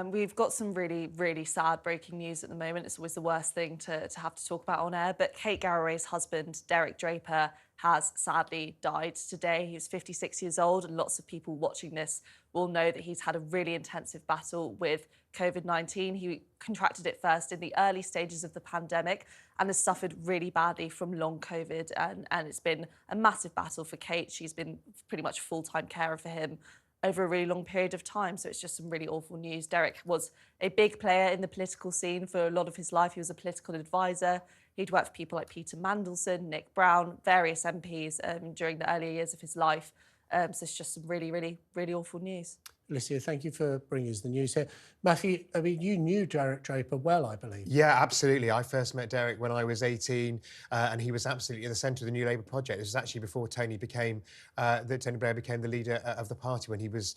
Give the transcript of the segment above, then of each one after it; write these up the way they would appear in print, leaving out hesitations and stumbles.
We've got some really, really sad breaking news at the moment. It's always the worst thing to have to talk about on air. But Kate Garraway's husband, Derek Draper, has sadly died today. He was 56 years old, and lots of people watching this will know that he's had a really intensive battle with COVID-19. He contracted it first in the early stages of the pandemic and has suffered really badly from long COVID. And it's been a massive battle for Kate. She's been pretty much full-time carer for him over a really long period of time. So it's just some really awful news. Derek was a big player in the political scene for a lot of his life. He was a political advisor. He'd worked for people like Peter Mandelson, Nick Brown, various MPs during the earlier years of his life. So it's just some really, really, really awful news. Alicia, thank you for bringing us the news here. Matthew, I mean, you knew Derek Draper well, I believe. Yeah, absolutely. I first met Derek when I was 18, and he was absolutely at the centre of the New Labour project. This was actually before Tony Blair became the leader of the party, when he was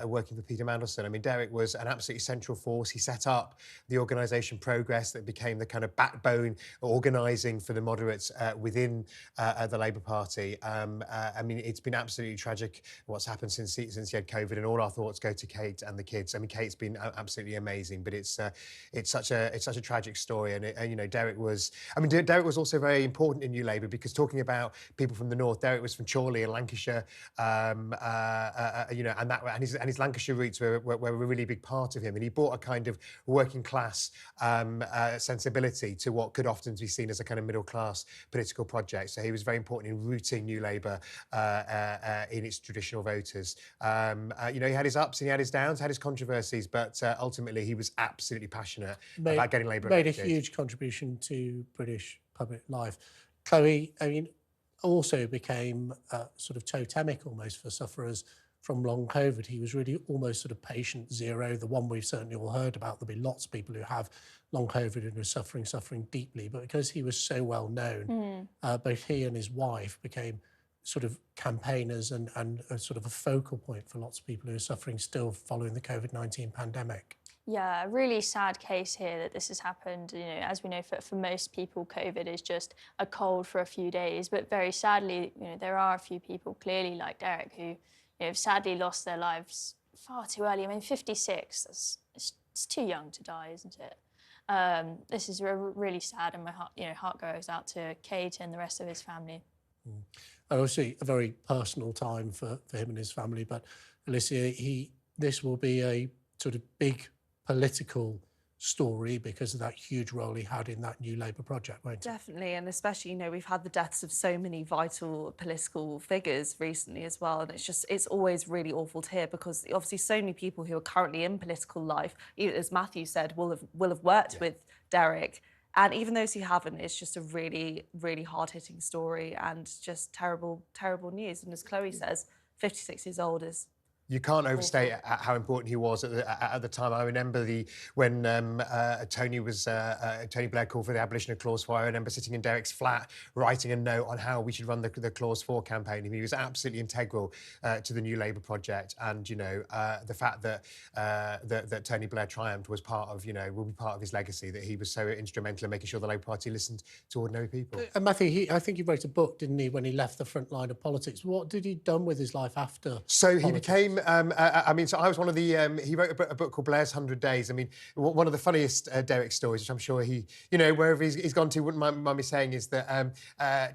working for Peter Mandelson. I mean, Derek was an absolutely central force. He set up the organisation Progress that became the kind of backbone organising for the moderates within the Labour Party. I mean, it's been absolutely tragic what's happened since he had COVID, and all our thoughts go to Kate and the kids. I mean, Kate's been absolutely amazing, but it's such a tragic story. And you know, Derek was also very important in New Labour, because talking about people from the north, Derek was from Chorley in Lancashire, you know, and his Lancashire roots were a really big part of him, and he brought a kind of working class sensibility to what could often be seen as a kind of middle class political project. So he was very important in rooting New Labour in its traditional voters. You know, he had his ups and he had his downs, had his controversies, but ultimately he was absolutely passionate about getting Labour elected. Made a huge contribution to British public life. Chloe, I mean, also became sort of totemic almost for sufferers from long COVID. He was really almost sort of patient zero, the one we've certainly all heard about. There'll be lots of people who have long COVID and are suffering deeply, but because he was so well known, both he and his wife became sort of campaigners and a sort of a focal point for lots of people who are suffering still following the COVID-19 pandemic. Yeah, a really sad case here that this has happened. You know, as we know, for most people, COVID is just a cold for a few days. But very sadly, you know, there are a few people clearly like Derek who, you know, have sadly lost their lives far too early. I mean, 56, it's too young to die, isn't it? This is really sad, and my heart goes out to Kate and the rest of his family. Obviously, a very personal time for him and his family, but Alicia, this will be a sort of big political story because of that huge role he had in that New Labour project, won't it? Definitely, and especially, you know, we've had the deaths of so many vital political figures recently as well, and it's always really awful to hear, because obviously so many people who are currently in political life, as Matthew said, will have worked with Derek. And even those who haven't, it's just a really, really hard-hitting story and just terrible, terrible news. And as Chloe says, 56 years old is... You can't overstate how important he was at the time. I remember when Tony Blair called for the abolition of Clause 4. I remember sitting in Derek's flat writing a note on how we should run the Clause 4 campaign. I mean, he was absolutely integral to the New Labour project, and you know, the fact that Tony Blair triumphed was part of, you know, will be part of his legacy. That he was so instrumental in making sure the Labour Party listened to ordinary people. And Matthew, I think he wrote a book, didn't he, when he left the front line of politics? What did he done with his life after? So he became. I mean, so I was one of the. He wrote a book called Blair's 100 Days. I mean, one of the funniest Derek stories, which I'm sure he, you know, wherever he's gone to, wouldn't mind me saying, is that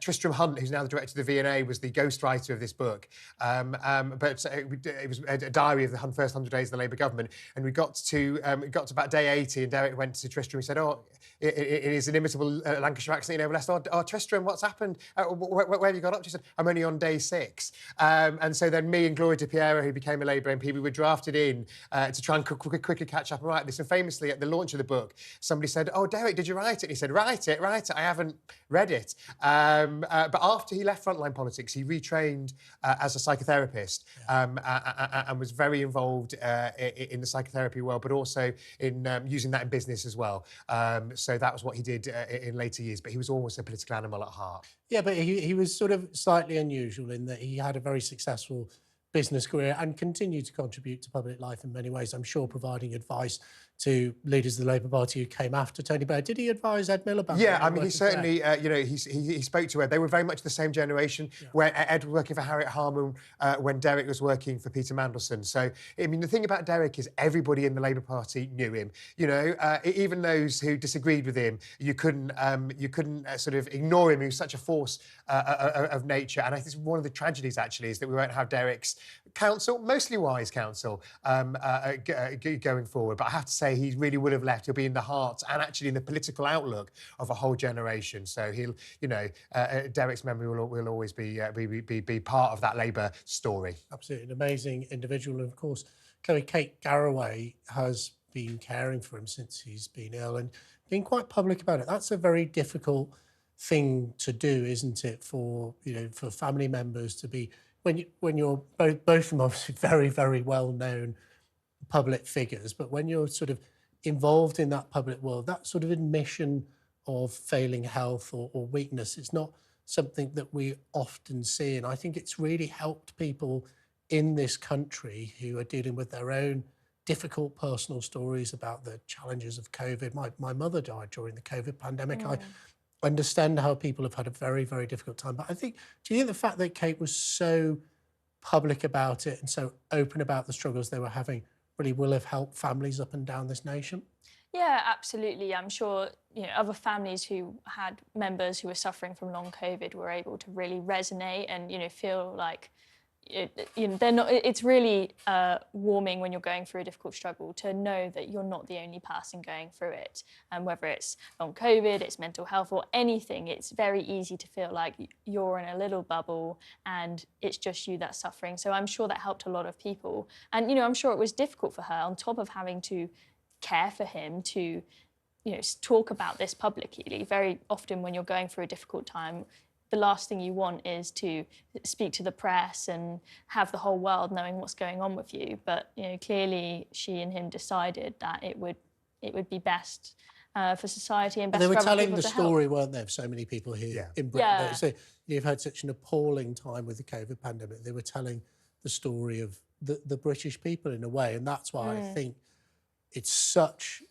Tristram Hunt, who's now the director of the V&A, was the ghostwriter of this book. But it was a diary of the first 100 days of the Labour government, and we got to about day 80, and Derek went to Tristram. He said, "Oh," in his inimitable Lancashire accent, you know, last, "Oh, Tristram, what's happened? Where have you got up to?" He said, "I'm only on day 6." And so then me and Gloria De Piero, who became a Labour MP, we were drafted in to try and quickly catch up and write this. And famously, at the launch of the book, somebody said, "Oh, Derek, did you write it?" And he said, "Write it. I haven't read it." But after he left frontline politics, he retrained as a psychotherapist, and was very involved in the psychotherapy world, but also in using that in business as well. So that was what he did in later years. But he was almost a political animal at heart. Yeah, but he was sort of slightly unusual in that he had a very successful business career and continued to contribute to public life in many ways. I'm sure providing advice to leaders of the Labour Party who came after Tony Blair. Did he advise Ed Miliband? Yeah, I mean, he certainly, you know, he spoke to Ed. They were very much the same generation, where Ed was working for Harriet Harman when Derek was working for Peter Mandelson. So, I mean, the thing about Derek is everybody in the Labour Party knew him. You know, even those who disagreed with him, you couldn't sort of ignore him. He was such a force of nature. And I think one of the tragedies, actually, is that we won't have Derek's counsel, mostly wise counsel, going forward. But I have to say, he really would have left. He'll be in the heart and actually in the political outlook of a whole generation. So he'll, you know, Derek's memory will always be part of that Labour story. Absolutely, an amazing individual. And of course, Kate Garraway has been caring for him since he's been ill and been quite public about it. That's a very difficult thing to do, isn't it? For, you know, for family members to be, when you're both of them obviously very, very well known public figures, but when you're sort of involved in that public world, that sort of admission of failing health or weakness is not something that we often see. And I think it's really helped people in this country who are dealing with their own difficult personal stories about the challenges of COVID. My mother died during the COVID pandemic. I understand how people have had a very, very difficult time. But I think, do you think the fact that Kate was so public about it and so open about the struggles they were having really will have helped families up and down this nation? Yeah, absolutely. I'm sure, you know, other families who had members who were suffering from long COVID were able to really resonate and, you know, feel like, you know, they're not. It's really warming when you're going through a difficult struggle to know that you're not the only person going through it. And whether it's long COVID, it's mental health or anything, it's very easy to feel like you're in a little bubble and it's just you that's suffering. So I'm sure that helped a lot of people. And, you know, I'm sure it was difficult for her on top of having to care for him to, you know, talk about this publicly. Very often when you're going through a difficult time, the last thing you want is to speak to the press and have the whole world knowing what's going on with you. But, you know, clearly she and him decided that it would be best for society and best they were for other telling people the to help. story, weren't they, of so many people here in Britain. Yeah. So you've had such an appalling time with the COVID pandemic. They were telling the story of the British people in a way, and that's why I think it's such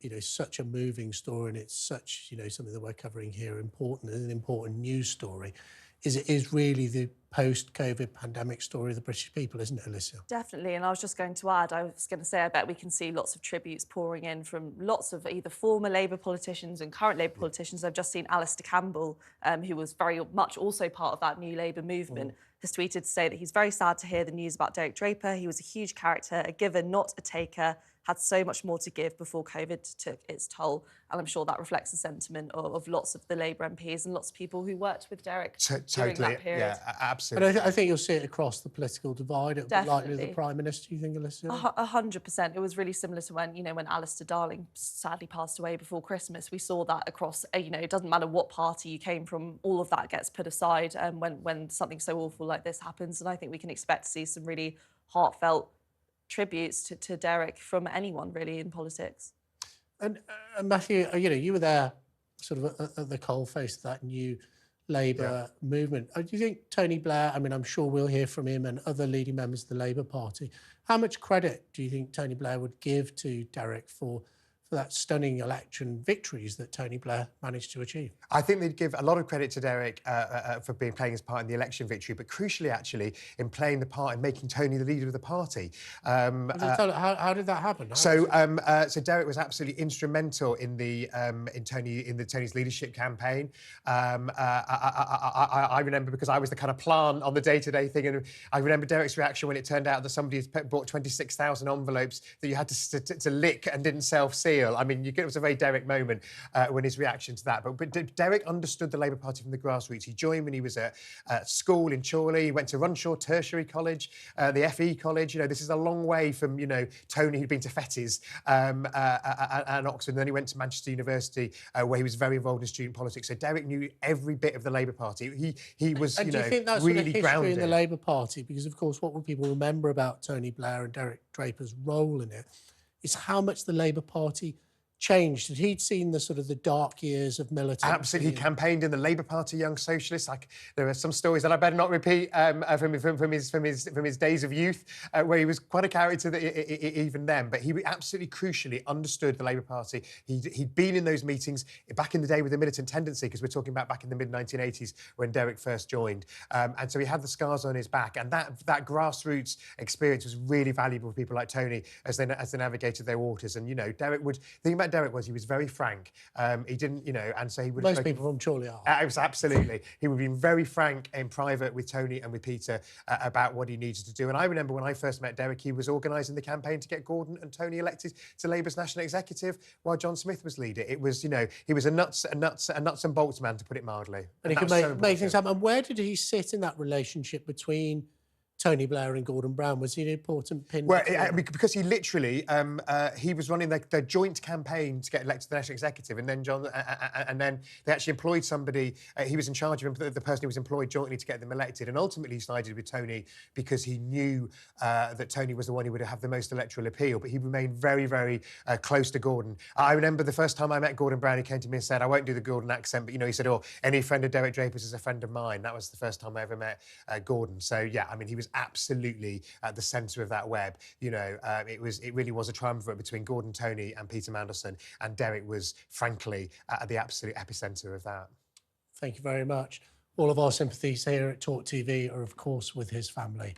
you know, such a moving story, and it's such, you know, something that we're covering here, important, an important news story, is it is really the post-COVID pandemic story of the British people, isn't it, Alicia? Definitely, and I was just going to add, I was going to say, I bet we can see lots of tributes pouring in from lots of either former Labour politicians and current Labour politicians. I've just seen Alistair Campbell, who was very much also part of that New Labour movement, has tweeted to say that he's very sad to hear the news about Derek Draper. He was a huge character, a giver, not a taker, had so much more to give before COVID took its toll. And I'm sure that reflects the sentiment of lots of the Labour MPs and lots of people who worked with Derek during that period. Yeah, absolutely. But I think you'll see it across the political divide. It'll be likely the Prime Minister, you think, Alicia? 100%. It was really similar to when, you know, when Alistair Darling sadly passed away before Christmas. We saw that across, you know, it doesn't matter what party you came from, all of that gets put aside when something so awful like this happens. And I think we can expect to see some really heartfelt tributes to Derek from anyone really in politics. And Matthew, you know, you were there sort of at the coalface of that new Labour movement. Do you think Tony Blair, I mean, I'm sure we'll hear from him and other leading members of the Labour Party, how much credit do you think Tony Blair would give to Derek for that stunning election victories that Tony Blair managed to achieve? I think they'd give a lot of credit to Derek for playing his part in the election victory, but crucially, actually, in playing the part in making Tony the leader of the party. How did that happen? So Derek was absolutely instrumental in Tony's leadership campaign. I remember, because I was the kind of plant on the day-to-day thing, and I remember Derek's reaction when it turned out that somebody had bought 26,000 envelopes that you had to lick and didn't self-seal. I mean, it was a very Derek moment when his reaction to that. But Derek understood the Labour Party from the grassroots. He joined when he was at school in Chorley. He went to Runshaw Tertiary College, the FE College. You know, this is a long way from, you know, Tony, who'd been to Fettes and Oxford. And then he went to Manchester University, where he was very involved in student politics. So Derek knew every bit of the Labour Party. He was, and you do know, you think that's really sort of history grounded in the Labour Party? Because, of course, what will people remember about Tony Blair and Derek Draper's role in it is how much the Labour Party changed? Had he seen the sort of the dark years of militancy? Absolutely, he campaigned in the Labour Party Young Socialists. Like, there are some stories that I better not repeat from his days of youth, where he was quite a character even then. But he absolutely crucially understood the Labour Party. He'd been in those meetings back in the day with a militant tendency, because we're talking about back in the mid-1980s when Derek first joined, and so he had the scars on his back, and that grassroots experience was really valuable for people like Tony as they navigated their waters. And the thing about Derek was he was very frank. He didn't, and so he would. Most people from Chorley are. Absolutely, he would be very frank in private with Tony and with Peter about what he needed to do. And I remember when I first met Derek, he was organising the campaign to get Gordon and Tony elected to Labour's national executive while John Smith was leader. It was, he was a nuts and bolts man, to put it mildly. And he could make things happen. And where did he sit in that relationship between Tony Blair and Gordon Brown? Was he an important pin? Well, because he literally, he was running their joint campaign to get elected to the national executive, and then then they actually employed somebody. He was in charge of him, the person who was employed jointly to get them elected, and ultimately he sided with Tony because he knew that Tony was the one who would have the most electoral appeal. But he remained very, very close to Gordon. I remember the first time I met Gordon Brown, he came to me and said, "I won't do the Gordon accent, but he said, oh, any friend of Derek Draper's is a friend of mine." That was the first time I ever met Gordon. So yeah, I mean, he was absolutely at the centre of that web. It really was a triumvirate between Gordon, Tony and Peter Mandelson, and Derek was frankly at the absolute epicentre of that. Thank you very much. All of our sympathies here at talkTV are of course with his family.